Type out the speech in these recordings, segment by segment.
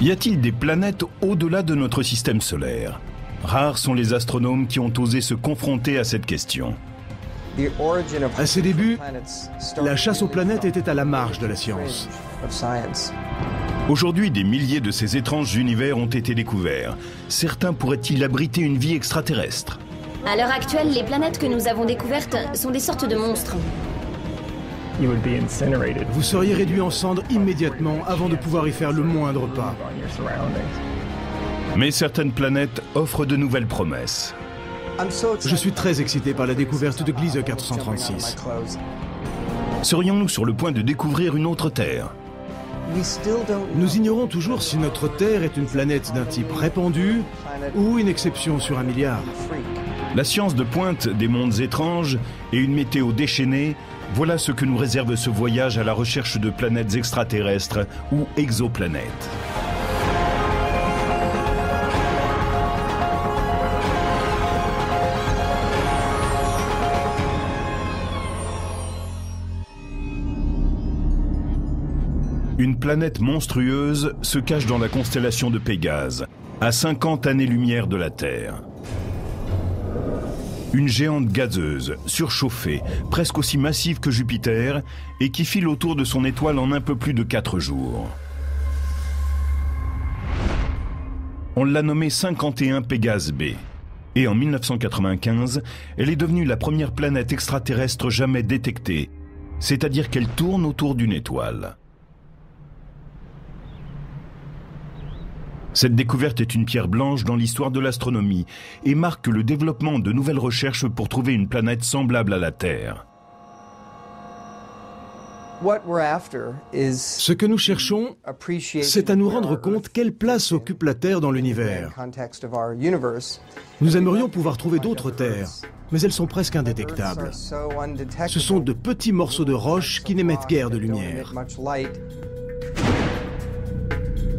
Y a-t-il des planètes au-delà de notre système solaire? Rares sont les astronomes qui ont osé se confronter à cette question. À ses débuts, la chasse aux planètes était à la marge de la science. Aujourd'hui, des milliers de ces étranges univers ont été découverts. Certains pourraient-ils abriter une vie extraterrestre? À l'heure actuelle, les planètes que nous avons découvertes sont des sortes de monstres. Vous seriez réduit en cendres immédiatement avant de pouvoir y faire le moindre pas. Mais certaines planètes offrent de nouvelles promesses. Je suis très excité par la découverte de Gliese 436. Serions-nous sur le point de découvrir une autre Terre? Nous ignorons toujours si notre Terre est une planète d'un type répandu ou une exception sur un milliard. La science de pointe des mondes étranges et une météo déchaînée, voilà ce que nous réserve ce voyage à la recherche de planètes extraterrestres ou exoplanètes. Une planète monstrueuse se cache dans la constellation de Pégase, à 50 années-lumière de la Terre. Une géante gazeuse, surchauffée, presque aussi massive que Jupiter, et qui file autour de son étoile en un peu plus de 4 jours. On l'a nommée 51 Pégase b. Et en 1995, elle est devenue la première planète extraterrestre jamais détectée, c'est-à-dire qu'elle tourne autour d'une étoile. Cette découverte est une pierre blanche dans l'histoire de l'astronomie et marque le développement de nouvelles recherches pour trouver une planète semblable à la Terre. Ce que nous cherchons, c'est à nous rendre compte quelle place occupe la Terre dans l'univers. Nous aimerions pouvoir trouver d'autres terres, mais elles sont presque indétectables. Ce sont de petits morceaux de roche qui n'émettent guère de lumière.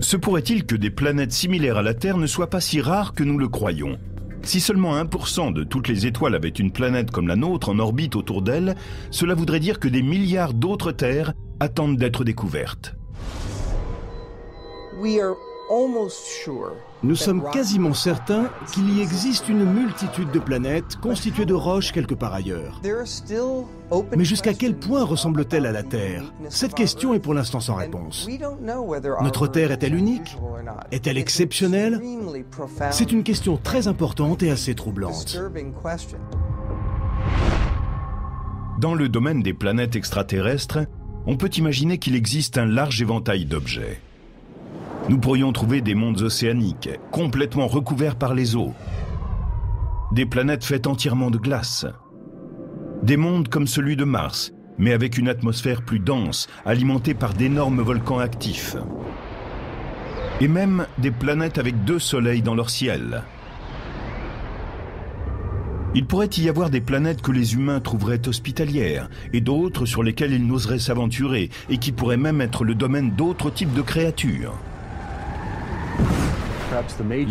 Se pourrait-il que des planètes similaires à la Terre ne soient pas si rares que nous le croyons? Si seulement 1% de toutes les étoiles avaient une planète comme la nôtre en orbite autour d'elle, cela voudrait dire que des milliards d'autres terres attendent d'être découvertes. Nous sommes quasiment certains qu'il y existe une multitude de planètes constituées de roches quelque part ailleurs. Mais jusqu'à quel point ressemble-t-elle à la Terre? Cette question est pour l'instant sans réponse. Notre Terre est-elle unique? Est-elle exceptionnelle? C'est une question très importante et assez troublante. Dans le domaine des planètes extraterrestres, on peut imaginer qu'il existe un large éventail d'objets. Nous pourrions trouver des mondes océaniques, complètement recouverts par les eaux. Des planètes faites entièrement de glace. Des mondes comme celui de Mars, mais avec une atmosphère plus dense, alimentée par d'énormes volcans actifs. Et même des planètes avec 2 soleils dans leur ciel. Il pourrait y avoir des planètes que les humains trouveraient hospitalières, et d'autres sur lesquelles ils n'oseraient s'aventurer, et qui pourraient même être le domaine d'autres types de créatures.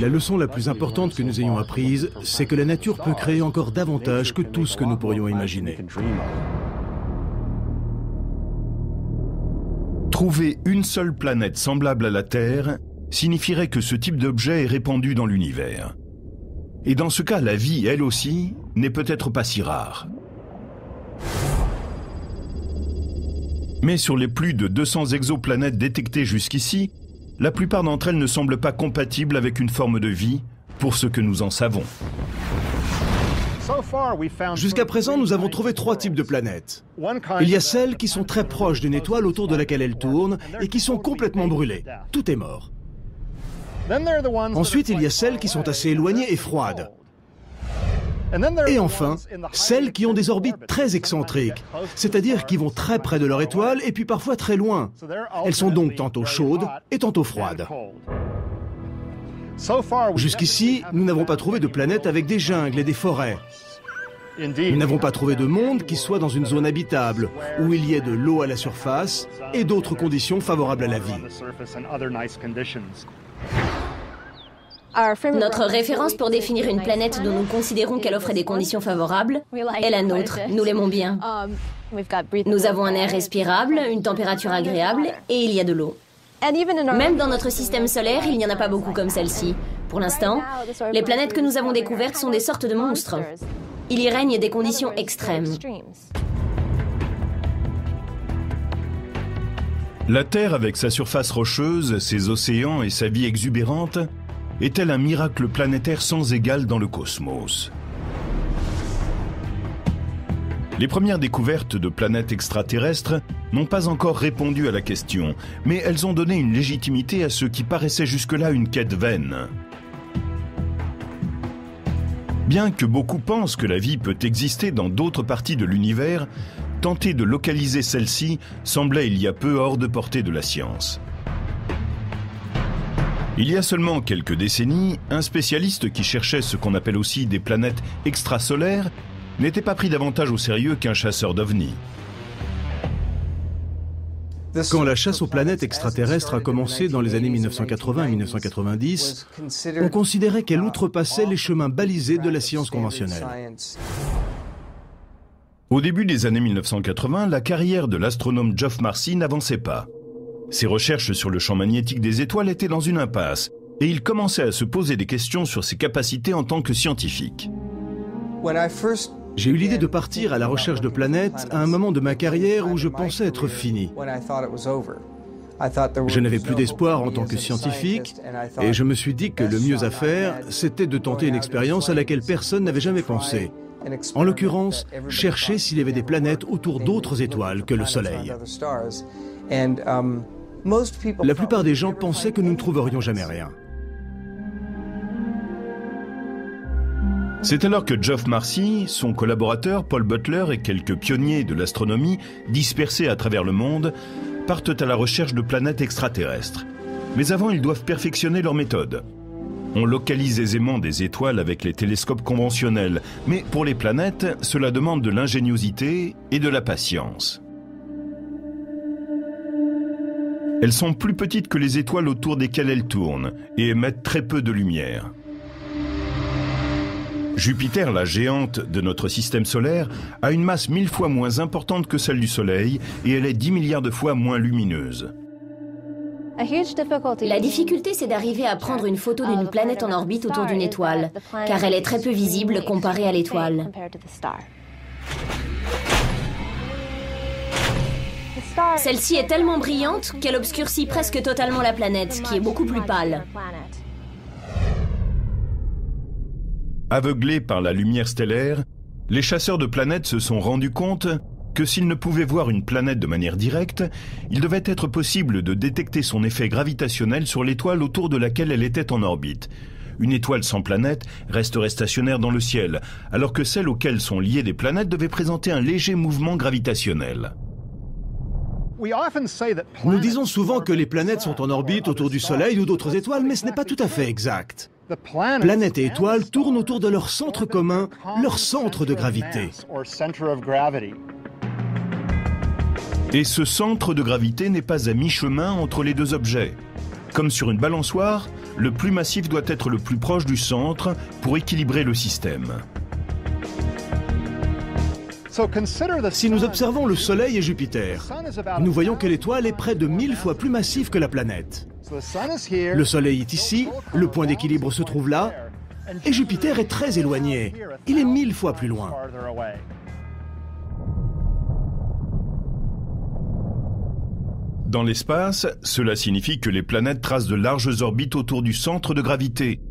La leçon la plus importante que nous ayons apprise, c'est que la nature peut créer encore davantage que tout ce que nous pourrions imaginer. Trouver une seule planète semblable à la Terre signifierait que ce type d'objet est répandu dans l'univers. Et dans ce cas, la vie, elle aussi, n'est peut-être pas si rare. Mais sur les plus de 200 exoplanètes détectées jusqu'ici, la plupart d'entre elles ne semblent pas compatibles avec une forme de vie, pour ce que nous en savons. Jusqu'à présent, nous avons trouvé 3 types de planètes. Il y a celles qui sont très proches d'une étoile autour de laquelle elles tournent et qui sont complètement brûlées. Tout est mort. Ensuite, il y a celles qui sont assez éloignées et froides. Et enfin, celles qui ont des orbites très excentriques, c'est-à-dire qui vont très près de leur étoile et puis parfois très loin. Elles sont donc tantôt chaudes et tantôt froides. Jusqu'ici, nous n'avons pas trouvé de planète avec des jungles et des forêts. Nous n'avons pas trouvé de monde qui soit dans une zone habitable, où il y ait de l'eau à la surface et d'autres conditions favorables à la vie. Notre référence pour définir une planète dont nous considérons qu'elle offre des conditions favorables est la nôtre. Nous l'aimons bien. Nous avons un air respirable, une température agréable et il y a de l'eau. Même dans notre système solaire, il n'y en a pas beaucoup comme celle-ci. Pour l'instant, les planètes que nous avons découvertes sont des sortes de monstres. Il y règne des conditions extrêmes. La Terre, avec sa surface rocheuse, ses océans et sa vie exubérante, est-elle un miracle planétaire sans égal dans le cosmos? Les premières découvertes de planètes extraterrestres n'ont pas encore répondu à la question, mais elles ont donné une légitimité à ce qui paraissait jusque-là une quête vaine. Bien que beaucoup pensent que la vie peut exister dans d'autres parties de l'univers, tenter de localiser celle-ci semblait il y a peu hors de portée de la science. Il y a seulement quelques décennies, un spécialiste qui cherchait ce qu'on appelle aussi des planètes extrasolaires n'était pas pris davantage au sérieux qu'un chasseur d'ovnis. Quand la chasse aux planètes extraterrestres a commencé dans les années 1980 et 1990, on considérait qu'elle outrepassait les chemins balisés de la science conventionnelle. Au début des années 1980, la carrière de l'astronome Geoff Marcy n'avançait pas. Ses recherches sur le champ magnétique des étoiles étaient dans une impasse, et il commençait à se poser des questions sur ses capacités en tant que scientifique. J'ai eu l'idée de partir à la recherche de planètes à un moment de ma carrière où je pensais être fini. Je n'avais plus d'espoir en tant que scientifique et je me suis dit que le mieux à faire, c'était de tenter une expérience à laquelle personne n'avait jamais pensé. En l'occurrence, chercher s'il y avait des planètes autour d'autres étoiles que le Soleil. La plupart des gens pensaient que nous ne trouverions jamais rien. C'est alors que Geoff Marcy, son collaborateur Paul Butler et quelques pionniers de l'astronomie dispersés à travers le monde partent à la recherche de planètes extraterrestres. Mais avant, ils doivent perfectionner leur méthode. On localise aisément des étoiles avec les télescopes conventionnels, mais pour les planètes, cela demande de l'ingéniosité et de la patience. Elles sont plus petites que les étoiles autour desquelles elles tournent et émettent très peu de lumière. Jupiter, la géante de notre système solaire, a une masse 1000 fois moins importante que celle du Soleil et elle est 10 milliards de fois moins lumineuse. La difficulté, c'est d'arriver à prendre une photo d'une planète en orbite autour d'une étoile, car elle est très peu visible comparée à l'étoile. Celle-ci est tellement brillante qu'elle obscurcit presque totalement la planète, qui est beaucoup plus pâle. Aveuglés par la lumière stellaire, les chasseurs de planètes se sont rendus compte que s'ils ne pouvaient voir une planète de manière directe, il devait être possible de détecter son effet gravitationnel sur l'étoile autour de laquelle elle était en orbite. Une étoile sans planète resterait stationnaire dans le ciel, alors que celles auxquelles sont liées des planètes devaient présenter un léger mouvement gravitationnel. Nous disons souvent que les planètes sont en orbite autour du Soleil ou d'autres étoiles, mais ce n'est pas tout à fait exact. Planètes et étoiles tournent autour de leur centre commun, leur centre de gravité. Et ce centre de gravité n'est pas à mi-chemin entre les deux objets. Comme sur une balançoire, le plus massif doit être le plus proche du centre pour équilibrer le système. Si nous observons le Soleil et Jupiter, nous voyons que l'étoile est près de 1000 fois plus massive que la planète. Le Soleil est ici, le point d'équilibre se trouve là, et Jupiter est très éloigné. Il est 1000 fois plus loin. Dans l'espace, cela signifie que les planètes tracent de larges orbites autour du centre de gravité,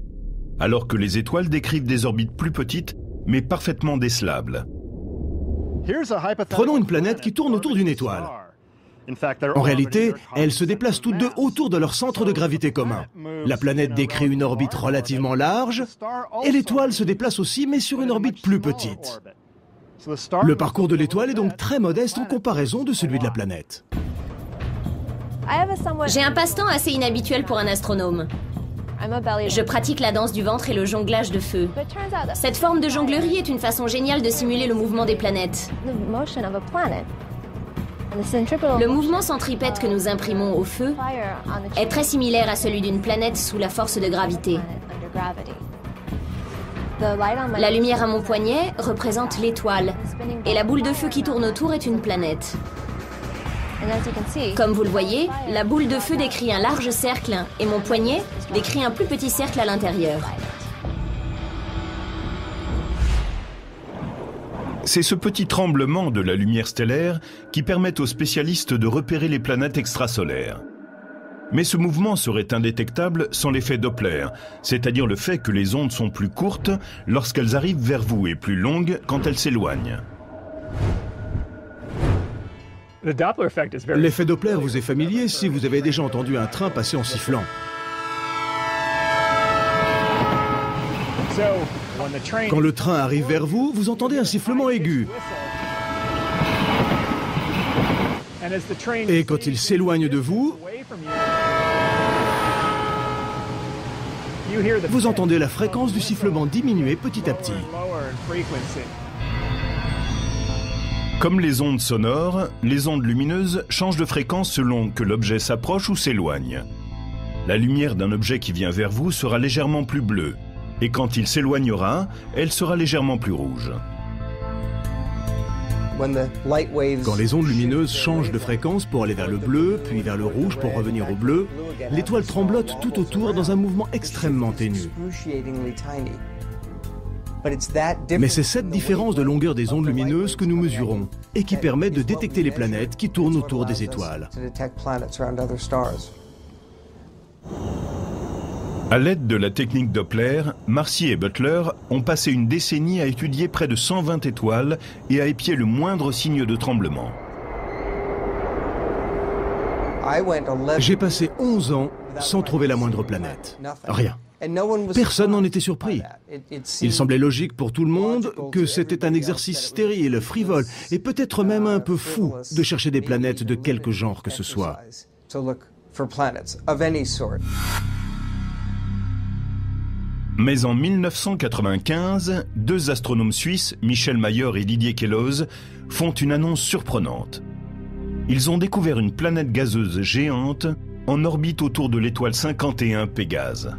alors que les étoiles décrivent des orbites plus petites, mais parfaitement décelables. Prenons une planète qui tourne autour d'une étoile. En réalité, elles se déplacent toutes deux autour de leur centre de gravité commun. La planète décrit une orbite relativement large, et l'étoile se déplace aussi, mais sur une orbite plus petite. Le parcours de l'étoile est donc très modeste en comparaison de celui de la planète. J'ai un passe-temps assez inhabituel pour un astronome. Je pratique la danse du ventre et le jonglage de feu. Cette forme de jonglerie est une façon géniale de simuler le mouvement des planètes. Le mouvement centripète que nous imprimons au feu est très similaire à celui d'une planète sous la force de gravité. La lumière à mon poignet représente l'étoile, et la boule de feu qui tourne autour est une planète. Comme vous le voyez, la boule de feu décrit un large cercle et mon poignet décrit un plus petit cercle à l'intérieur. C'est ce petit tremblement de la lumière stellaire qui permet aux spécialistes de repérer les planètes extrasolaires. Mais ce mouvement serait indétectable sans l'effet Doppler, c'est-à-dire le fait que les ondes sont plus courtes lorsqu'elles arrivent vers vous et plus longues quand elles s'éloignent. L'effet Doppler vous est familier si vous avez déjà entendu un train passer en sifflant. Quand le train arrive vers vous, vous entendez un sifflement aigu. Et quand il s'éloigne de vous, vous entendez la fréquence du sifflement diminuer petit à petit. Comme les ondes sonores, les ondes lumineuses changent de fréquence selon que l'objet s'approche ou s'éloigne. La lumière d'un objet qui vient vers vous sera légèrement plus bleue, et quand il s'éloignera, elle sera légèrement plus rouge. Quand les ondes lumineuses changent de fréquence pour aller vers le bleu, puis vers le rouge pour revenir au bleu, l'étoile tremblote tout autour dans un mouvement extrêmement ténu. Mais c'est cette différence de longueur des ondes lumineuses que nous mesurons et qui permet de détecter les planètes qui tournent autour des étoiles. À l'aide de la technique Doppler, Marcy et Butler ont passé une décennie à étudier près de 120 étoiles et à épier le moindre signe de tremblement. J'ai passé 11 ans sans trouver la moindre planète. Rien. Personne n'en était surpris. Il semblait logique pour tout le monde que c'était un exercice stérile, frivole et peut-être même un peu fou de chercher des planètes de quelque genre que ce soit. Mais en 1995, deux astronomes suisses, Michel Mayor et Didier Queloz, font une annonce surprenante. Ils ont découvert une planète gazeuse géante en orbite autour de l'étoile 51 Pégase.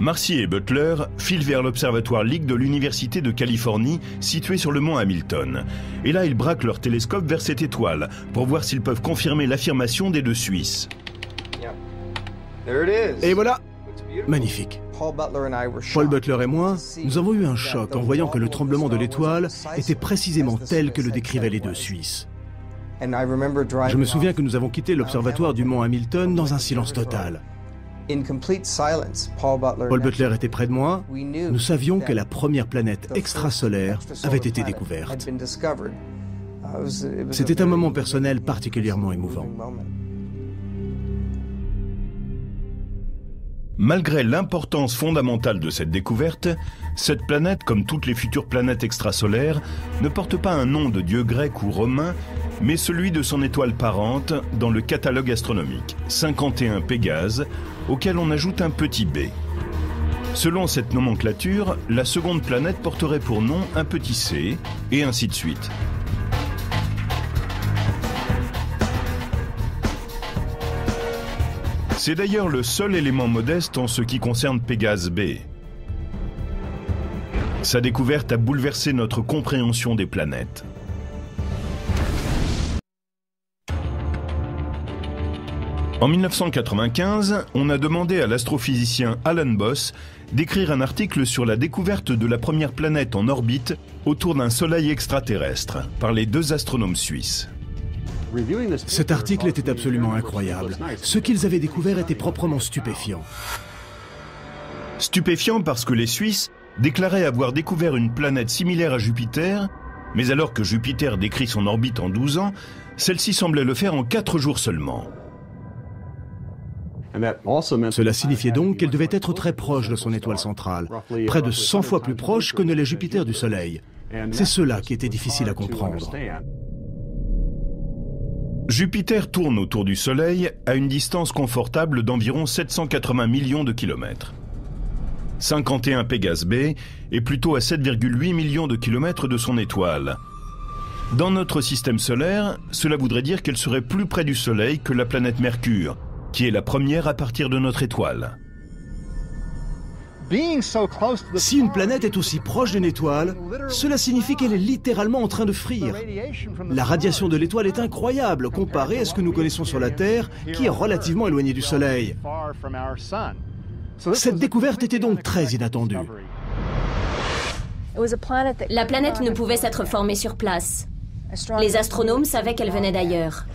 Marcy et Butler filent vers l'observatoire Lick de l'Université de Californie, situé sur le mont Hamilton. Et là, ils braquent leur télescope vers cette étoile pour voir s'ils peuvent confirmer l'affirmation des deux Suisses. Et voilà! Magnifique. Paul Butler et moi, nous avons eu un choc en voyant que le tremblement de l'étoile était précisément tel que le décrivaient les deux Suisses. Je me souviens que nous avons quitté l'observatoire du mont Hamilton dans un silence total. Paul Butler était près de moi. Nous savions que la première planète extrasolaire avait été découverte. C'était un moment personnel particulièrement émouvant. Malgré l'importance fondamentale de cette découverte, cette planète, comme toutes les futures planètes extrasolaires, ne porte pas un nom de dieu grec ou romain, mais celui de son étoile parente dans le catalogue astronomique, 51 Pégase, auquel on ajoute un petit b. Selon cette nomenclature, la seconde planète porterait pour nom un petit c, et ainsi de suite. C'est d'ailleurs le seul élément modeste en ce qui concerne Pégase B. Sa découverte a bouleversé notre compréhension des planètes. En 1995, on a demandé à l'astrophysicien Alan Boss d'écrire un article sur la découverte de la première planète en orbite autour d'un soleil extraterrestre par les deux astronomes suisses. Cet article était absolument incroyable. Ce qu'ils avaient découvert était proprement stupéfiant. Stupéfiant parce que les Suisses déclaraient avoir découvert une planète similaire à Jupiter, mais alors que Jupiter décrit son orbite en 12 ans, celle-ci semblait le faire en 4 jours seulement. Cela signifiait donc qu'elle devait être très proche de son étoile centrale, près de 100 fois plus proche que ne l'est Jupiter du Soleil. C'est cela qui était difficile à comprendre. Jupiter tourne autour du Soleil à une distance confortable d'environ 780 millions de kilomètres. 51 Pégase B est plutôt à 7,8 millions de kilomètres de son étoile. Dans notre système solaire, cela voudrait dire qu'elle serait plus près du Soleil que la planète Mercure, qui est la première à partir de notre étoile. Si une planète est aussi proche d'une étoile, cela signifie qu'elle est littéralement en train de frire. La radiation de l'étoile est incroyable comparée à ce que nous connaissons sur la Terre, qui est relativement éloignée du Soleil. Cette découverte était donc très inattendue. La planète ne pouvait s'être formée sur place. Les astronomes savaient qu'elle venait d'ailleurs.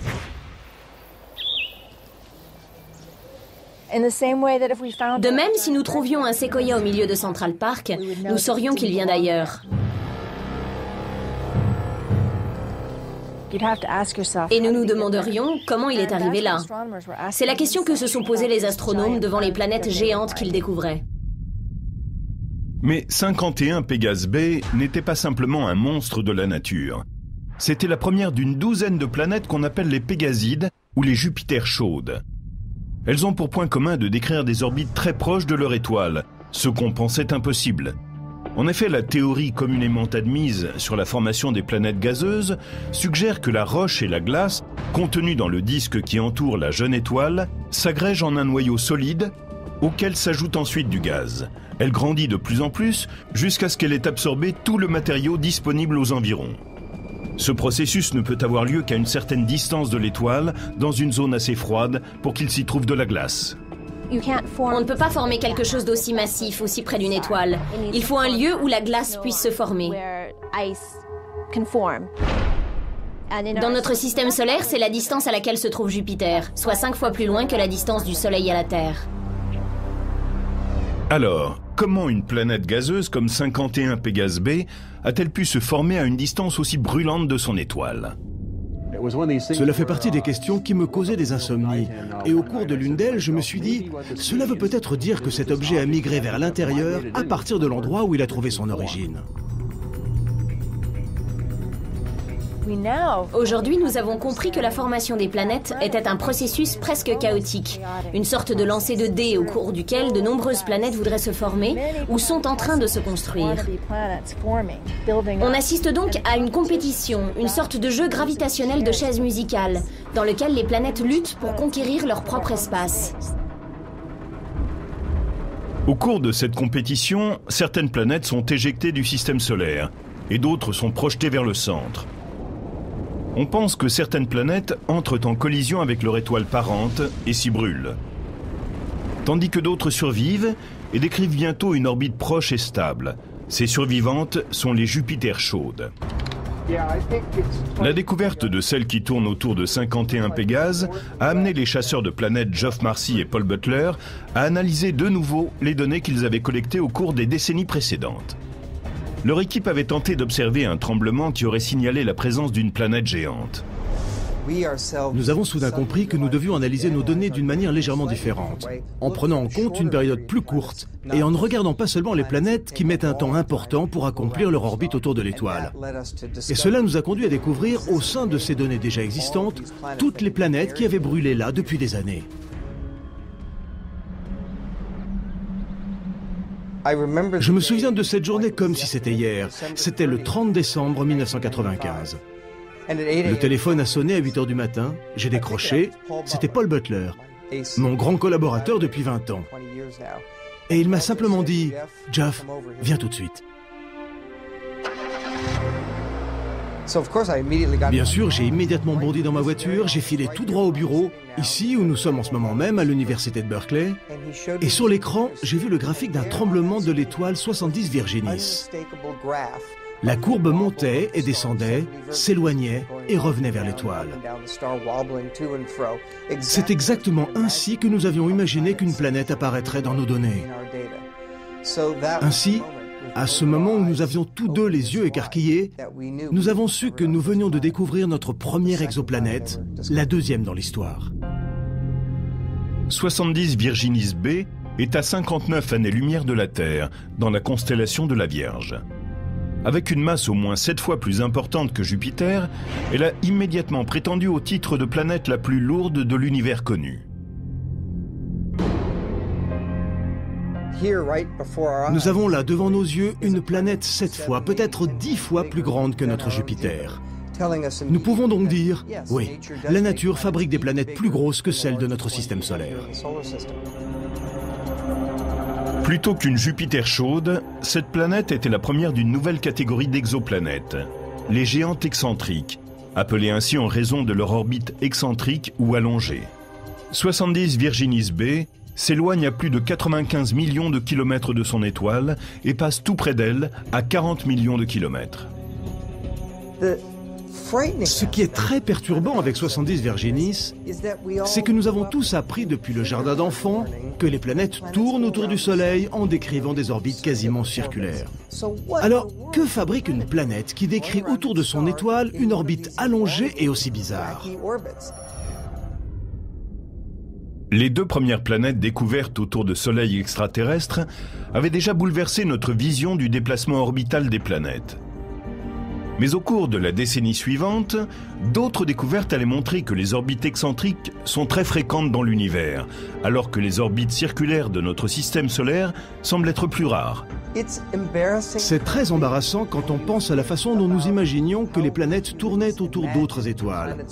De même, si nous trouvions un séquoia au milieu de Central Park, nous saurions qu'il vient d'ailleurs. Et nous nous demanderions comment il est arrivé là. C'est la question que se sont posées les astronomes devant les planètes géantes qu'ils découvraient. Mais 51 Pégase B n'était pas simplement un monstre de la nature. C'était la première d'une douzaine de planètes qu'on appelle les Pégasides ou les Jupiters chaudes. Elles ont pour point commun de décrire des orbites très proches de leur étoile, ce qu'on pensait impossible. En effet, la théorie communément admise sur la formation des planètes gazeuses suggère que la roche et la glace, contenues dans le disque qui entoure la jeune étoile, s'agrègent en un noyau solide auquel s'ajoute ensuite du gaz. Elle grandit de plus en plus jusqu'à ce qu'elle ait absorbé tout le matériau disponible aux environs. Ce processus ne peut avoir lieu qu'à une certaine distance de l'étoile, dans une zone assez froide, pour qu'il s'y trouve de la glace. On ne peut pas former quelque chose d'aussi massif, aussi près d'une étoile. Il faut un lieu où la glace puisse se former. Dans notre système solaire, c'est la distance à laquelle se trouve Jupiter, soit 5 fois plus loin que la distance du Soleil à la Terre. Alors, comment une planète gazeuse comme 51 Pégase B a-t-elle pu se former à une distance aussi brûlante de son étoile? Cela fait partie des questions qui me causaient des insomnies. Et au cours de l'une d'elles, je me suis dit, cela veut peut-être dire que cet objet a migré vers l'intérieur à partir de l'endroit où il a trouvé son origine. Aujourd'hui, nous avons compris que la formation des planètes était un processus presque chaotique, une sorte de lancer de dés au cours duquel de nombreuses planètes voudraient se former ou sont en train de se construire. On assiste donc à une compétition, une sorte de jeu gravitationnel de chaises musicales, dans lequel les planètes luttent pour conquérir leur propre espace. Au cours de cette compétition, certaines planètes sont éjectées du système solaire et d'autres sont projetées vers le centre. On pense que certaines planètes entrent en collision avec leur étoile parente et s'y brûlent. Tandis que d'autres survivent et décrivent bientôt une orbite proche et stable. Ces survivantes sont les Jupiters chaudes. La découverte de celles qui tournent autour de 51 Pégase a amené les chasseurs de planètes Geoff Marcy et Paul Butler à analyser de nouveau les données qu'ils avaient collectées au cours des décennies précédentes. Leur équipe avait tenté d'observer un tremblement qui aurait signalé la présence d'une planète géante. Nous avons soudain compris que nous devions analyser nos données d'une manière légèrement différente, en prenant en compte une période plus courte et en ne regardant pas seulement les planètes qui mettent un temps important pour accomplir leur orbite autour de l'étoile. Et cela nous a conduit à découvrir, au sein de ces données déjà existantes, toutes les planètes qui avaient brûlé là depuis des années. Je me souviens de cette journée comme si c'était hier. C'était le 30 décembre 1995. Le téléphone a sonné à 8 h du matin. J'ai décroché. C'était Paul Butler, mon grand collaborateur depuis 20 ans. Et il m'a simplement dit « Geoff, viens tout de suite ». Bien sûr, j'ai immédiatement bondi dans ma voiture, j'ai filé tout droit au bureau, ici où nous sommes en ce moment même à l'université de Berkeley. Et sur l'écran, j'ai vu le graphique d'un tremblement de l'étoile 70 Virginis. La courbe montait et descendait, s'éloignait et revenait vers l'étoile. C'est exactement ainsi que nous avions imaginé qu'une planète apparaîtrait dans nos données. Ainsi, à ce moment où nous avions tous deux les yeux écarquillés, nous avons su que nous venions de découvrir notre première exoplanète, la deuxième dans l'histoire. 70 Virginis B est à 59 années-lumière de la Terre, dans la constellation de la Vierge. Avec une masse au moins 7 fois plus importante que Jupiter, elle a immédiatement prétendu au titre de planète la plus lourde de l'univers connu. Nous avons là devant nos yeux une planète 7 fois, peut-être 10 fois plus grande que notre Jupiter. Nous pouvons donc dire, oui, la nature fabrique des planètes plus grosses que celles de notre système solaire. Plutôt qu'une Jupiter chaude, cette planète était la première d'une nouvelle catégorie d'exoplanètes, les géantes excentriques, appelées ainsi en raison de leur orbite excentrique ou allongée. 70 Virginis B s'éloigne à plus de 95 millions de kilomètres de son étoile et passe tout près d'elle à 40 millions de kilomètres. Ce qui est très perturbant avec 70 Virginis, c'est que nous avons tous appris depuis le jardin d'enfants que les planètes tournent autour du Soleil en décrivant des orbites quasiment circulaires. Alors, que fabrique une planète qui décrit autour de son étoile une orbite allongée et aussi bizarre ? Les deux premières planètes découvertes autour de soleils extraterrestres avaient déjà bouleversé notre vision du déplacement orbital des planètes. Mais au cours de la décennie suivante, d'autres découvertes allaient montrer que les orbites excentriques sont très fréquentes dans l'univers, alors que les orbites circulaires de notre système solaire semblent être plus rares. C'est très embarrassant quand on pense à la façon dont nous imaginions que les planètes tournaient autour d'autres étoiles.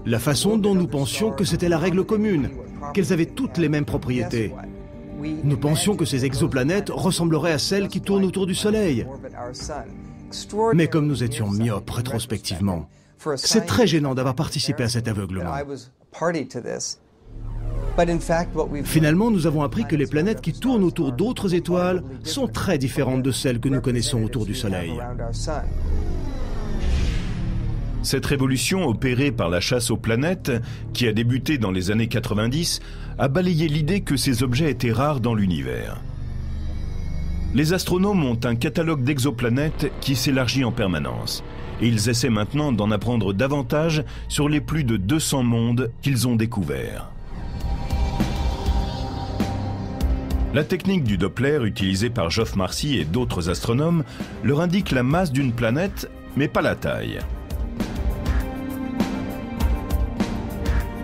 La façon dont nous pensions que c'était la règle commune, qu'elles avaient toutes les mêmes propriétés. Nous pensions que ces exoplanètes ressembleraient à celles qui tournent autour du Soleil. Mais comme nous étions myopes rétrospectivement, c'est très gênant d'avoir participé à cet aveuglement. Finalement, nous avons appris que les planètes qui tournent autour d'autres étoiles sont très différentes de celles que nous connaissons autour du Soleil. Cette révolution opérée par la chasse aux planètes, qui a débuté dans les années 90, a balayé l'idée que ces objets étaient rares dans l'univers. Les astronomes ont un catalogue d'exoplanètes qui s'élargit en permanence. Et ils essaient maintenant d'en apprendre davantage sur les plus de 200 mondes qu'ils ont découverts. La technique du Doppler utilisée par Geoff Marcy et d'autres astronomes leur indique la masse d'une planète, mais pas la taille.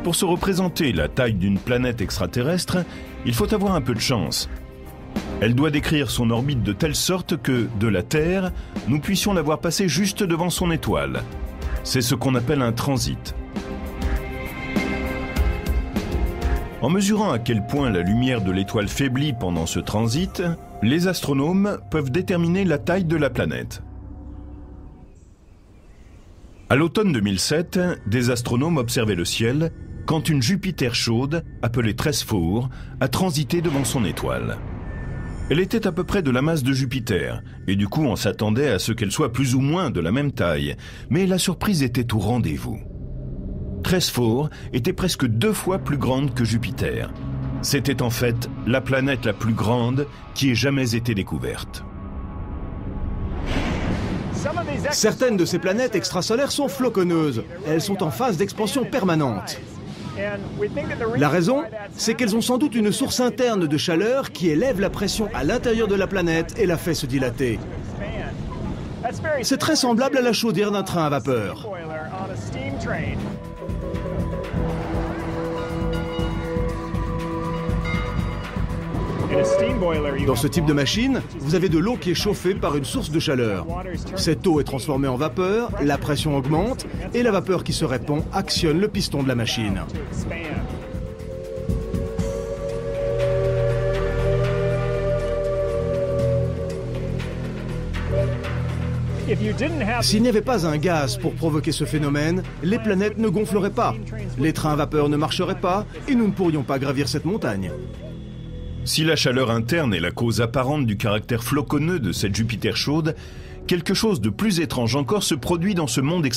Pour se représenter la taille d'une planète extraterrestre, il faut avoir un peu de chance. Elle doit décrire son orbite de telle sorte que, de la Terre, nous puissions la voir passer juste devant son étoile. C'est ce qu'on appelle un transit. En mesurant à quel point la lumière de l'étoile faiblit pendant ce transit, les astronomes peuvent déterminer la taille de la planète. À l'automne 2007, des astronomes observaient le ciel quand une Jupiter chaude, appelée Tresfour, a transité devant son étoile. Elle était à peu près de la masse de Jupiter, et du coup on s'attendait à ce qu'elle soit plus ou moins de la même taille, mais la surprise était au rendez-vous. Tresfour était presque 2 fois plus grande que Jupiter. C'était en fait la planète la plus grande qui ait jamais été découverte. Certaines de ces planètes extrasolaires sont floconneuses. Elles sont en phase d'expansion permanente. La raison, c'est qu'elles ont sans doute une source interne de chaleur qui élève la pression à l'intérieur de la planète et la fait se dilater. C'est très semblable à la chaudière d'un train à vapeur. Dans ce type de machine, vous avez de l'eau qui est chauffée par une source de chaleur. Cette eau est transformée en vapeur, la pression augmente et la vapeur qui se répand actionne le piston de la machine. S'il n'y avait pas un gaz pour provoquer ce phénomène, les planètes ne gonfleraient pas, les trains à vapeur ne marcheraient pas et nous ne pourrions pas gravir cette montagne. Si la chaleur interne est la cause apparente du caractère floconneux de cette Jupiter chaude, quelque chose de plus étrange encore se produit dans ce monde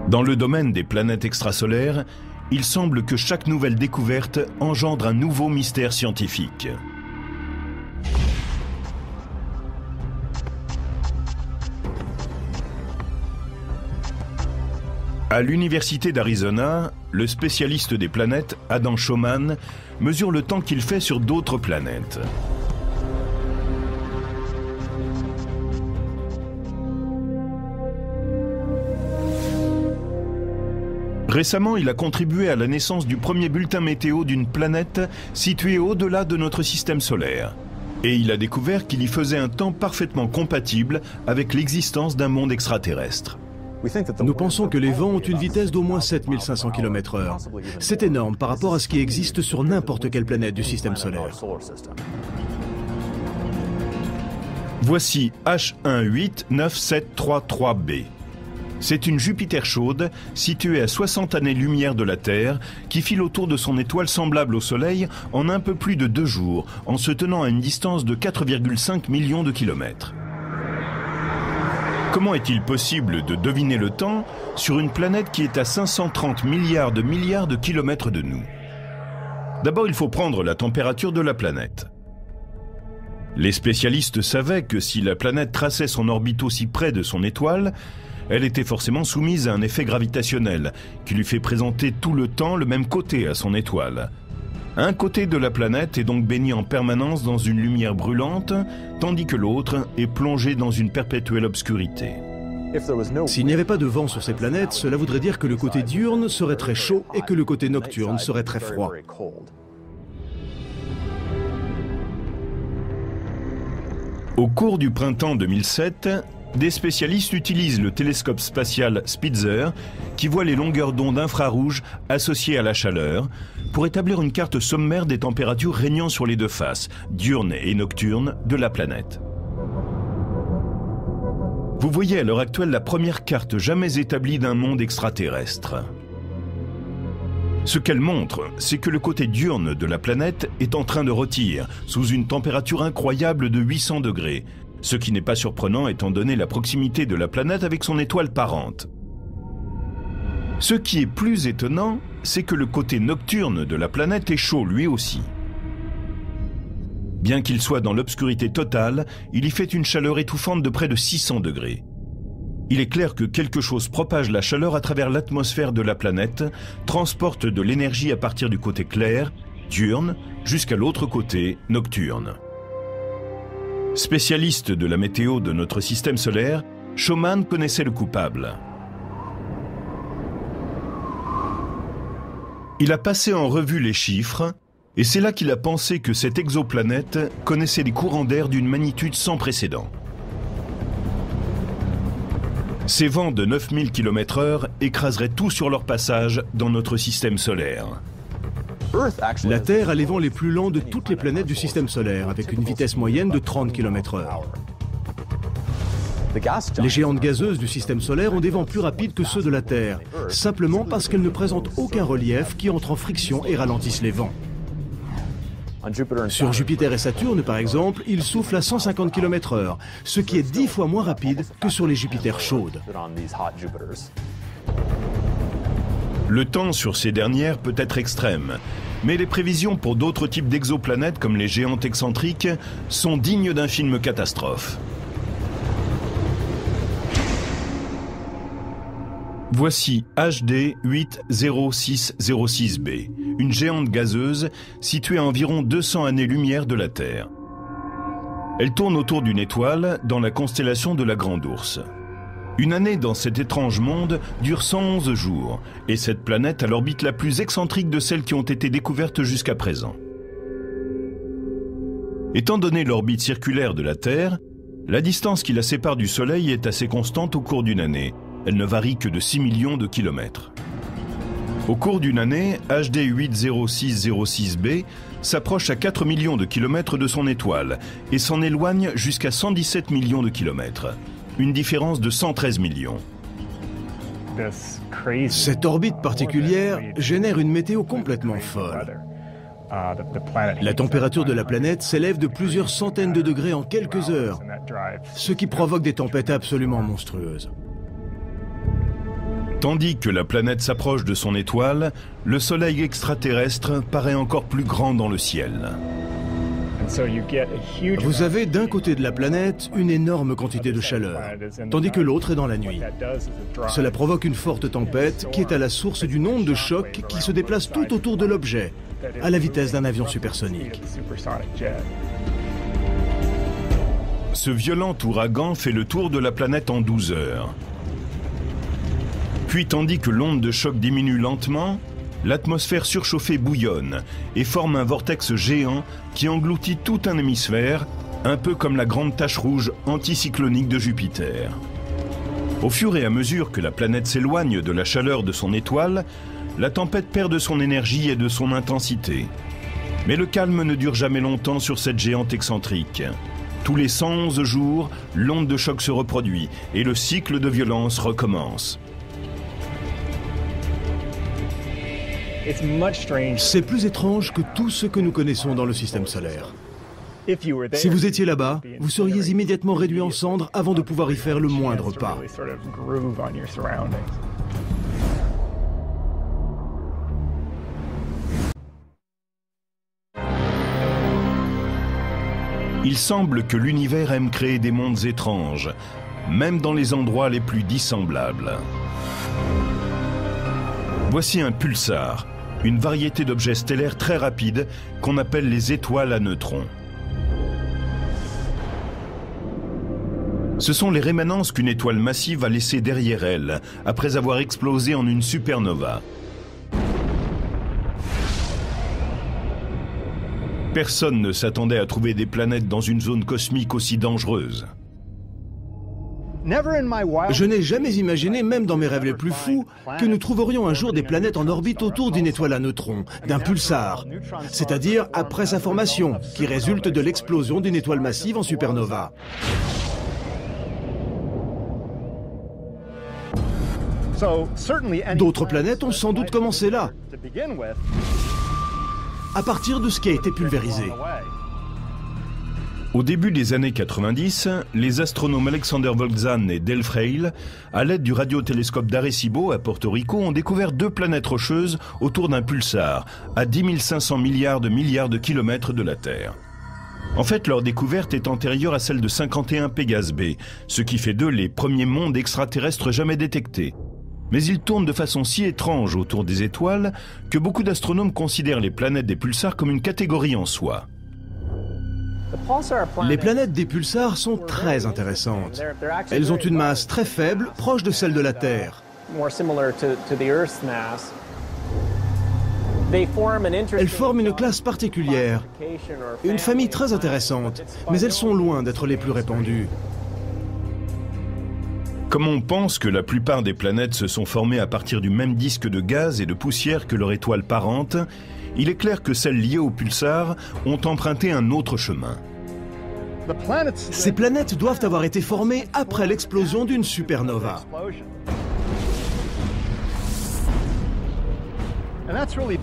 Dans le domaine des planètes extrasolaires, il semble que chaque nouvelle découverte engendre un nouveau mystère scientifique. À l'université d'Arizona, le spécialiste des planètes, Adam Schaumann, mesure le temps qu'il fait sur d'autres planètes. Récemment, il a contribué à la naissance du premier bulletin météo d'une planète située au-delà de notre système solaire. Et il a découvert qu'il y faisait un temps parfaitement compatible avec l'existence d'un monde extraterrestre. Nous pensons que les vents ont une vitesse d'au moins 7500 km/h. C'est énorme par rapport à ce qui existe sur n'importe quelle planète du système solaire. Voici H18973b. C'est une Jupiter chaude située à 60 années-lumière de la Terre qui file autour de son étoile semblable au Soleil en un peu plus de 2 jours, en se tenant à une distance de 4,5 millions de kilomètres. Comment est-il possible de deviner le temps sur une planète qui est à 530 milliards de kilomètres de nous? D'abord, il faut prendre la température de la planète. Les spécialistes savaient que si la planète traçait son orbite aussi près de son étoile, elle était forcément soumise à un effet gravitationnel qui lui fait présenter tout le temps le même côté à son étoile. Un côté de la planète est donc baigné en permanence dans une lumière brûlante, tandis que l'autre est plongé dans une perpétuelle obscurité. S'il n'y avait pas de vent sur ces planètes, cela voudrait dire que le côté diurne serait très chaud et que le côté nocturne serait très froid. Au cours du printemps 2007, des spécialistes utilisent le télescope spatial Spitzer qui voit les longueurs d'onde infrarouges associées à la chaleur pour établir une carte sommaire des températures régnant sur les deux faces, diurnes et nocturnes, de la planète. Vous voyez à l'heure actuelle la première carte jamais établie d'un monde extraterrestre. Ce qu'elle montre, c'est que le côté diurne de la planète est en train de rôtir sous une température incroyable de 800 degrés, ce qui n'est pas surprenant étant donné la proximité de la planète avec son étoile parente. Ce qui est plus étonnant, c'est que le côté nocturne de la planète est chaud lui aussi. Bien qu'il soit dans l'obscurité totale, il y fait une chaleur étouffante de près de 600 degrés. Il est clair que quelque chose propage la chaleur à travers l'atmosphère de la planète, transporte de l'énergie à partir du côté clair, diurne, jusqu'à l'autre côté, nocturne. Spécialiste de la météo de notre système solaire, Schumann connaissait le coupable. Il a passé en revue les chiffres, et c'est là qu'il a pensé que cette exoplanète connaissait des courants d'air d'une magnitude sans précédent. Ces vents de 9000 km/h écraseraient tout sur leur passage dans notre système solaire. La Terre a les vents les plus lents de toutes les planètes du système solaire, avec une vitesse moyenne de 30 km/h. Les géantes gazeuses du système solaire ont des vents plus rapides que ceux de la Terre, simplement parce qu'elles ne présentent aucun relief qui entre en friction et ralentisse les vents. Sur Jupiter et Saturne, par exemple, il souffle à 150 km/h, ce qui est 10 fois moins rapide que sur les Jupiters chaudes. Le temps sur ces dernières peut être extrême, mais les prévisions pour d'autres types d'exoplanètes comme les géantes excentriques sont dignes d'un film catastrophe. Voici HD 80606b, une géante gazeuse située à environ 200 années-lumière de la Terre. Elle tourne autour d'une étoile dans la constellation de la Grande Ourse. Une année dans cet étrange monde dure 111 jours, et cette planète a l'orbite la plus excentrique de celles qui ont été découvertes jusqu'à présent. Étant donné l'orbite circulaire de la Terre, la distance qui la sépare du Soleil est assez constante au cours d'une année. Elle ne varie que de 6 millions de kilomètres. Au cours d'une année, HD 80606b s'approche à 4 millions de kilomètres de son étoile et s'en éloigne jusqu'à 117 millions de kilomètres. Une différence de 113 millions. Cette orbite particulière génère une météo complètement folle. La température de la planète s'élève de plusieurs centaines de degrés en quelques heures, ce qui provoque des tempêtes absolument monstrueuses. Tandis que la planète s'approche de son étoile, le Soleil extraterrestre paraît encore plus grand dans le ciel. Vous avez d'un côté de la planète une énorme quantité de chaleur, tandis que l'autre est dans la nuit. Cela provoque une forte tempête qui est à la source d'une onde de choc qui se déplace tout autour de l'objet, à la vitesse d'un avion supersonique. Ce violent ouragan fait le tour de la planète en 12 heures. Puis, tandis que l'onde de choc diminue lentement, l'atmosphère surchauffée bouillonne et forme un vortex géant qui engloutit tout un hémisphère, un peu comme la grande tache rouge anticyclonique de Jupiter. Au fur et à mesure que la planète s'éloigne de la chaleur de son étoile, la tempête perd de son énergie et de son intensité. Mais le calme ne dure jamais longtemps sur cette géante excentrique. Tous les 111 jours, l'onde de choc se reproduit et le cycle de violence recommence. C'est plus étrange que tout ce que nous connaissons dans le système solaire. Si vous étiez là-bas, vous seriez immédiatement réduit en cendres avant de pouvoir y faire le moindre pas. Il semble que l'univers aime créer des mondes étranges, même dans les endroits les plus dissemblables. Voici un pulsar, une variété d'objets stellaires très rapides qu'on appelle les étoiles à neutrons. Ce sont les rémanences qu'une étoile massive a laissées derrière elle, après avoir explosé en une supernova. Personne ne s'attendait à trouver des planètes dans une zone cosmique aussi dangereuse. Je n'ai jamais imaginé, même dans mes rêves les plus fous, que nous trouverions un jour des planètes en orbite autour d'une étoile à neutrons, d'un pulsar, c'est-à-dire après sa formation, qui résulte de l'explosion d'une étoile massive en supernova. D'autres planètes ont sans doute commencé là, à partir de ce qui a été pulvérisé. Au début des années 90, les astronomes Alexander Volzan et Del Frail, à l'aide du radiotélescope d'Arecibo à Porto Rico, ont découvert 2 planètes rocheuses autour d'un pulsar, à 10 500 milliards de kilomètres de la Terre. En fait, leur découverte est antérieure à celle de 51 Pégase B, ce qui fait d'eux les premiers mondes extraterrestres jamais détectés. Mais ils tournent de façon si étrange autour des étoiles que beaucoup d'astronomes considèrent les planètes des pulsars comme une catégorie en soi. Les planètes des pulsars sont très intéressantes. Elles ont une masse très faible, proche de celle de la Terre. Elles forment une classe particulière, une famille très intéressante, mais elles sont loin d'être les plus répandues. Comme on pense que la plupart des planètes se sont formées à partir du même disque de gaz et de poussière que leur étoile parente, il est clair que celles liées au pulsar ont emprunté un autre chemin. Ces planètes doivent avoir été formées après l'explosion d'une supernova.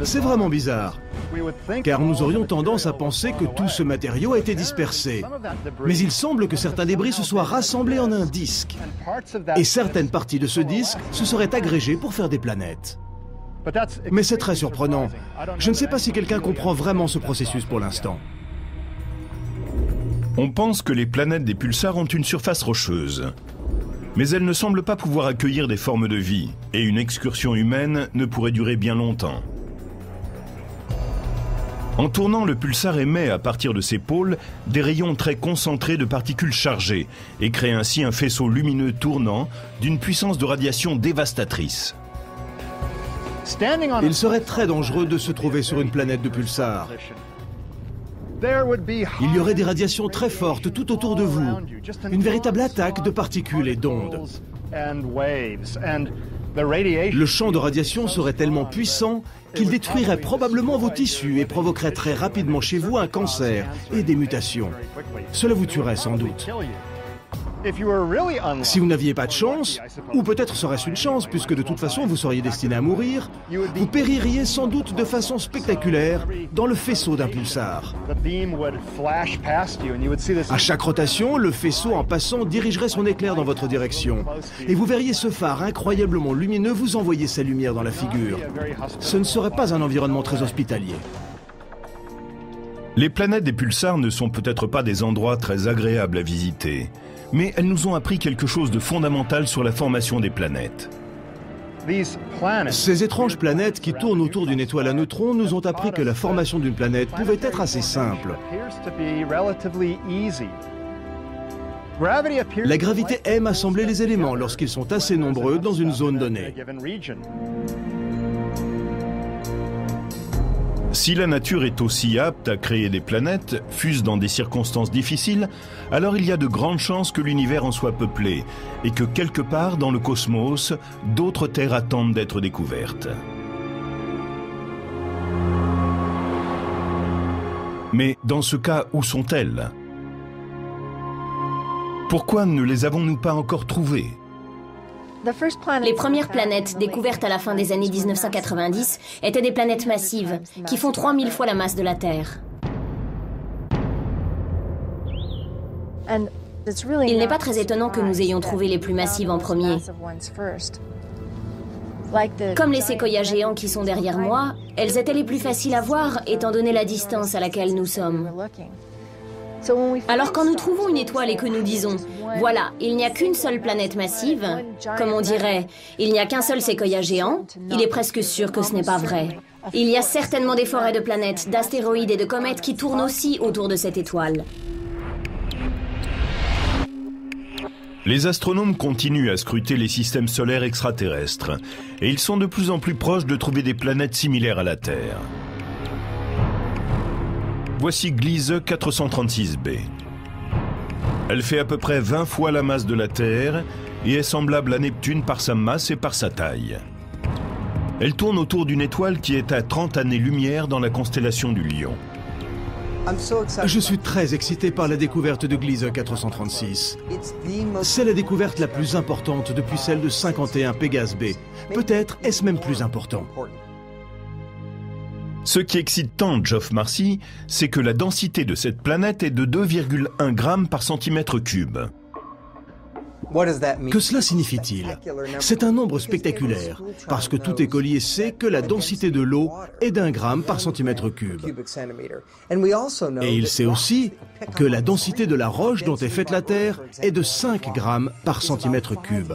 C'est vraiment bizarre, car nous aurions tendance à penser que tout ce matériau a été dispersé. Mais il semble que certains débris se soient rassemblés en un disque, et certaines parties de ce disque se seraient agrégées pour faire des planètes. Mais c'est très surprenant. Je ne sais pas si quelqu'un comprend vraiment ce processus pour l'instant. On pense que les planètes des pulsars ont une surface rocheuse. Mais elles ne semblent pas pouvoir accueillir des formes de vie, et une excursion humaine ne pourrait durer bien longtemps. En tournant, le pulsar émet à partir de ses pôles des rayons très concentrés de particules chargées, et crée ainsi un faisceau lumineux tournant d'une puissance de radiation dévastatrice. Il serait très dangereux de se trouver sur une planète de pulsar. Il y aurait des radiations très fortes tout autour de vous, une véritable attaque de particules et d'ondes. Le champ de radiation serait tellement puissant qu'il détruirait probablement vos tissus et provoquerait très rapidement chez vous un cancer et des mutations. Cela vous tuerait sans doute. Si vous n'aviez pas de chance, ou peut-être serait-ce une chance puisque de toute façon vous seriez destiné à mourir, vous péririez sans doute de façon spectaculaire dans le faisceau d'un pulsar. À chaque rotation, le faisceau en passant dirigerait son éclair dans votre direction et vous verriez ce phare incroyablement lumineux vous envoyer sa lumière dans la figure. Ce ne serait pas un environnement très hospitalier. Les planètes des pulsars ne sont peut-être pas des endroits très agréables à visiter, mais elles nous ont appris quelque chose de fondamental sur la formation des planètes. Ces étranges planètes qui tournent autour d'une étoile à neutrons nous ont appris que la formation d'une planète pouvait être assez simple. La gravité aime assembler les éléments lorsqu'ils sont assez nombreux dans une zone donnée. Si la nature est aussi apte à créer des planètes, fût-ce dans des circonstances difficiles, alors il y a de grandes chances que l'univers en soit peuplé et que quelque part dans le cosmos, d'autres terres attendent d'être découvertes. Mais dans ce cas, où sont-elles? Pourquoi ne les avons-nous pas encore trouvées? Les premières planètes découvertes à la fin des années 1990 étaient des planètes massives qui font 3000 fois la masse de la Terre. Il n'est pas très étonnant que nous ayons trouvé les plus massives en premier. Comme les séquoias géants qui sont derrière moi, elles étaient les plus faciles à voir étant donné la distance à laquelle nous sommes. Alors quand nous trouvons une étoile et que nous disons « Voilà, il n'y a qu'une seule planète massive », comme on dirait « Il n'y a qu'un seul séquoia géant », il est presque sûr que ce n'est pas vrai. Il y a certainement des forêts de planètes, d'astéroïdes et de comètes qui tournent aussi autour de cette étoile. Les astronomes continuent à scruter les systèmes solaires extraterrestres et ils sont de plus en plus proches de trouver des planètes similaires à la Terre. Voici Gliese 436b. Elle fait à peu près 20 fois la masse de la Terre et est semblable à Neptune par sa masse et par sa taille. Elle tourne autour d'une étoile qui est à 30 années-lumière dans la constellation du Lion. Je suis très excité par la découverte de Gliese 436. C'est la découverte la plus importante depuis celle de 51 Pégase B. Peut-être est-ce même plus important. Ce qui excite tant Geoff Marcy, c'est que la densité de cette planète est de 2,1 grammes par centimètre cube. Que cela signifie-t-il? C'est un nombre spectaculaire, parce que tout écolier sait que la densité de l'eau est d'1 gramme par centimètre cube. Et il sait aussi que la densité de la roche dont est faite la Terre est de 5 grammes par centimètre cube.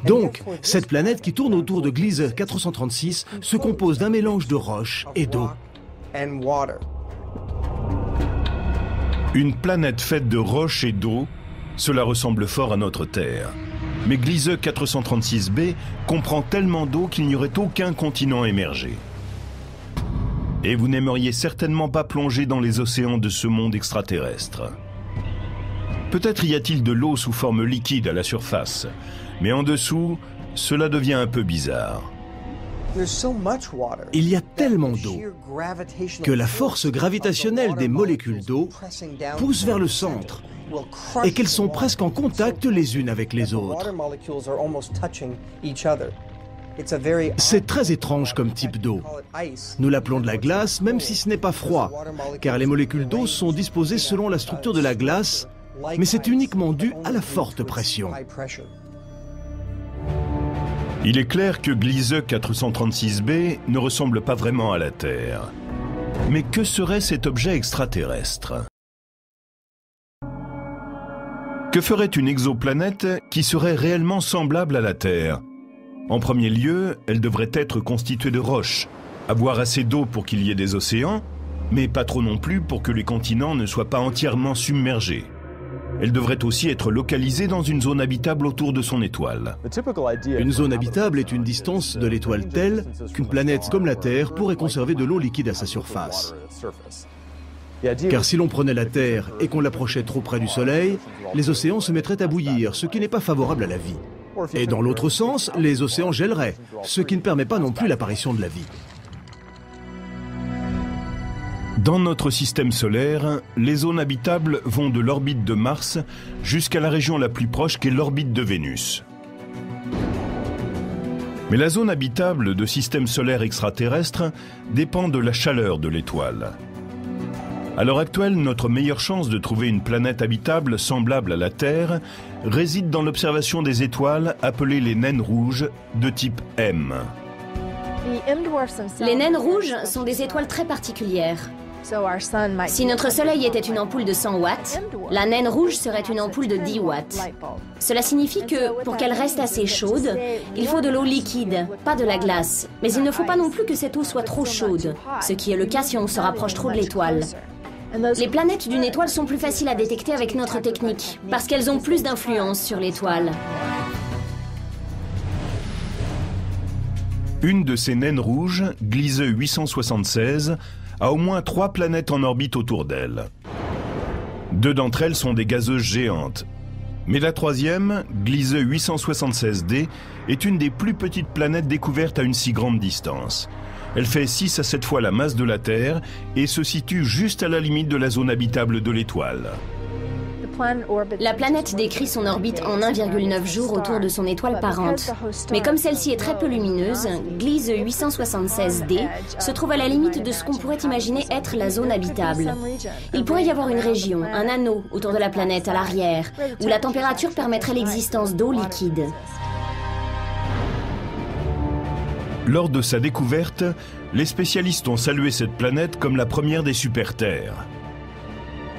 Donc, cette planète qui tourne autour de Gliese 436 se compose d'un mélange de roche et d'eau. Une planète faite de roche et d'eau, cela ressemble fort à notre Terre. Mais Gliese 436b comprend tellement d'eau qu'il n'y aurait aucun continent émergé. Et vous n'aimeriez certainement pas plonger dans les océans de ce monde extraterrestre. Peut-être y a-t-il de l'eau sous forme liquide à la surface, mais en dessous, cela devient un peu bizarre. Il y a tellement d'eau que la force gravitationnelle des molécules d'eau pousse vers le centre et qu'elles sont presque en contact les unes avec les autres. C'est très étrange comme type d'eau. Nous l'appelons de la glace, même si ce n'est pas froid, car les molécules d'eau sont disposées selon la structure de la glace, mais c'est uniquement dû à la forte pression. Il est clair que Gliese 436b ne ressemble pas vraiment à la Terre. Mais que serait cet objet extraterrestre? Que ferait une exoplanète qui serait réellement semblable à la Terre? En premier lieu, elle devrait être constituée de roches, avoir assez d'eau pour qu'il y ait des océans, mais pas trop non plus pour que les continents ne soient pas entièrement submergés. Elle devrait aussi être localisée dans une zone habitable autour de son étoile. Une zone habitable est une distance de l'étoile telle qu'une planète comme la Terre pourrait conserver de l'eau liquide à sa surface. Car si l'on prenait la Terre et qu'on l'approchait trop près du Soleil, les océans se mettraient à bouillir, ce qui n'est pas favorable à la vie. Et dans l'autre sens, les océans gèleraient, ce qui ne permet pas non plus l'apparition de la vie. Dans notre système solaire, les zones habitables vont de l'orbite de Mars jusqu'à la région la plus proche qu'est l'orbite de Vénus. Mais la zone habitable de systèmes solaires extraterrestres dépend de la chaleur de l'étoile. À l'heure actuelle, notre meilleure chance de trouver une planète habitable semblable à la Terre réside dans l'observation des étoiles appelées les naines rouges de type M. Les naines rouges sont des étoiles très particulières. Si notre Soleil était une ampoule de 100 watts, la naine rouge serait une ampoule de 10 watts. Cela signifie que, pour qu'elle reste assez chaude, il faut de l'eau liquide, pas de la glace. Mais il ne faut pas non plus que cette eau soit trop chaude, ce qui est le cas si on se rapproche trop de l'étoile. Les planètes d'une étoile sont plus faciles à détecter avec notre technique, parce qu'elles ont plus d'influence sur l'étoile. Une de ces naines rouges, Gliese 876, a au moins 3 planètes en orbite autour d'elle. 2 d'entre elles sont des gazeuses géantes. Mais la troisième, Gliese 876d, est une des plus petites planètes découvertes à une si grande distance. Elle fait 6 à 7 fois la masse de la Terre et se situe juste à la limite de la zone habitable de l'étoile. La planète décrit son orbite en 1,9 jours autour de son étoile parente. Mais comme celle-ci est très peu lumineuse, Gliese 876d se trouve à la limite de ce qu'on pourrait imaginer être la zone habitable. Il pourrait y avoir une région, un anneau autour de la planète à l'arrière, où la température permettrait l'existence d'eau liquide. Lors de sa découverte, les spécialistes ont salué cette planète comme la première des super-terres.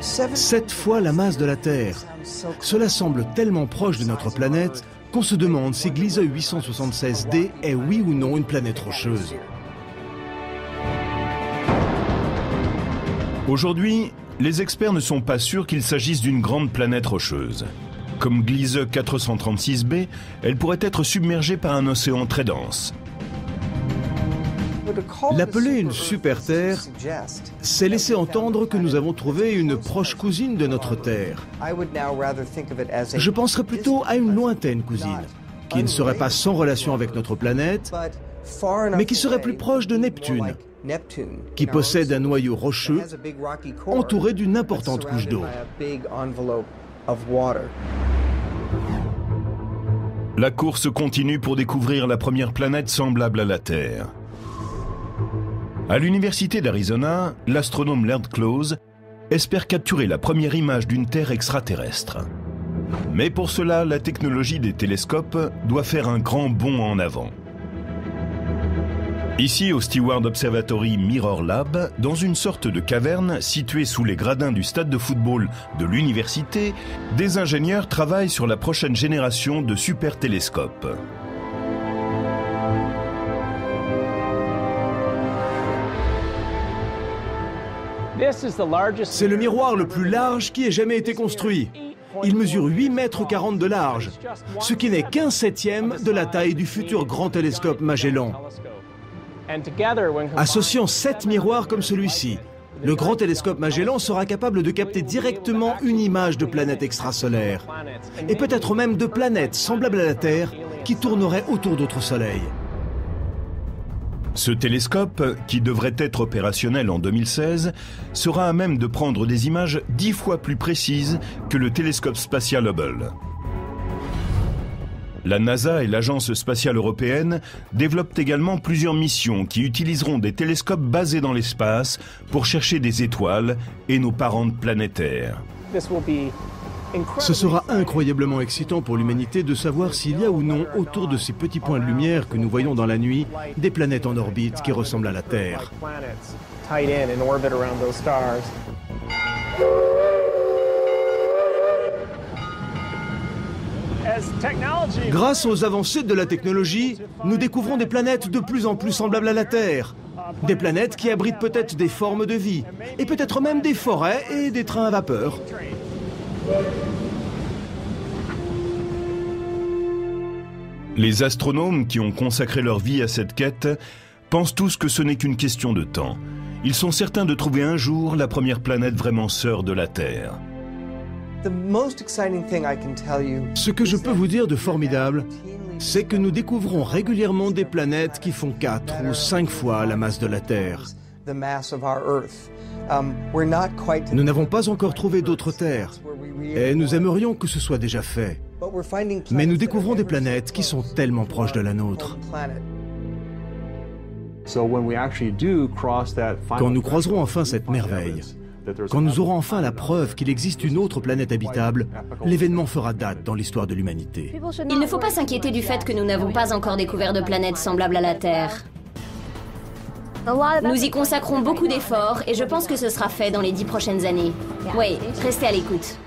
7 fois la masse de la Terre. Cela semble tellement proche de notre planète qu'on se demande si Gliese 876d est oui ou non une planète rocheuse. Aujourd'hui, les experts ne sont pas sûrs qu'il s'agisse d'une grande planète rocheuse. Comme Gliese 436b, elle pourrait être submergée par un océan très dense. L'appeler une super-terre, c'est laisser entendre que nous avons trouvé une proche cousine de notre Terre. Je penserais plutôt à une lointaine cousine, qui ne serait pas sans relation avec notre planète, mais qui serait plus proche de Neptune, qui possède un noyau rocheux entouré d'une importante couche d'eau. La course continue pour découvrir la première planète semblable à la Terre. À l'université d'Arizona, l'astronome Laird Close espère capturer la première image d'une Terre extraterrestre. Mais pour cela, la technologie des télescopes doit faire un grand bond en avant. Ici, au Steward Observatory Mirror Lab, dans une sorte de caverne située sous les gradins du stade de football de l'université, des ingénieurs travaillent sur la prochaine génération de super télescopes. C'est le miroir le plus large qui ait jamais été construit. Il mesure 8,40 m de large, ce qui n'est qu'un septième de la taille du futur grand télescope Magellan. Associant 7 miroirs comme celui-ci, le grand télescope Magellan sera capable de capter directement une image de planète extrasolaire, et peut-être même de planètes semblables à la Terre qui tourneraient autour d'autres soleils. Ce télescope, qui devrait être opérationnel en 2016, sera à même de prendre des images 10 fois plus précises que le télescope spatial Hubble. La NASA et l'Agence spatiale européenne développent également plusieurs missions qui utiliseront des télescopes basés dans l'espace pour chercher des étoiles et nos parentes planétaires. Ce sera incroyablement excitant pour l'humanité de savoir s'il y a ou non, autour de ces petits points de lumière que nous voyons dans la nuit, des planètes en orbite qui ressemblent à la Terre. Grâce aux avancées de la technologie, nous découvrons des planètes de plus en plus semblables à la Terre. Des planètes qui abritent peut-être des formes de vie, et peut-être même des forêts et des trains à vapeur. Les astronomes qui ont consacré leur vie à cette quête pensent tous que ce n'est qu'une question de temps. Ils sont certains de trouver un jour la première planète vraiment sœur de la Terre. Ce que je peux vous dire de formidable, c'est que nous découvrons régulièrement des planètes qui font 4 ou 5 fois la masse de la Terre. Nous n'avons pas encore trouvé d'autres terres, et nous aimerions que ce soit déjà fait. Mais nous découvrons des planètes qui sont tellement proches de la nôtre. Quand nous croiserons enfin cette merveille, quand nous aurons enfin la preuve qu'il existe une autre planète habitable, l'événement fera date dans l'histoire de l'humanité. Il ne faut pas s'inquiéter du fait que nous n'avons pas encore découvert de planète semblable à la Terre. Nous y consacrons beaucoup d'efforts et je pense que ce sera fait dans les 10 prochaines années. Oui, restez à l'écoute.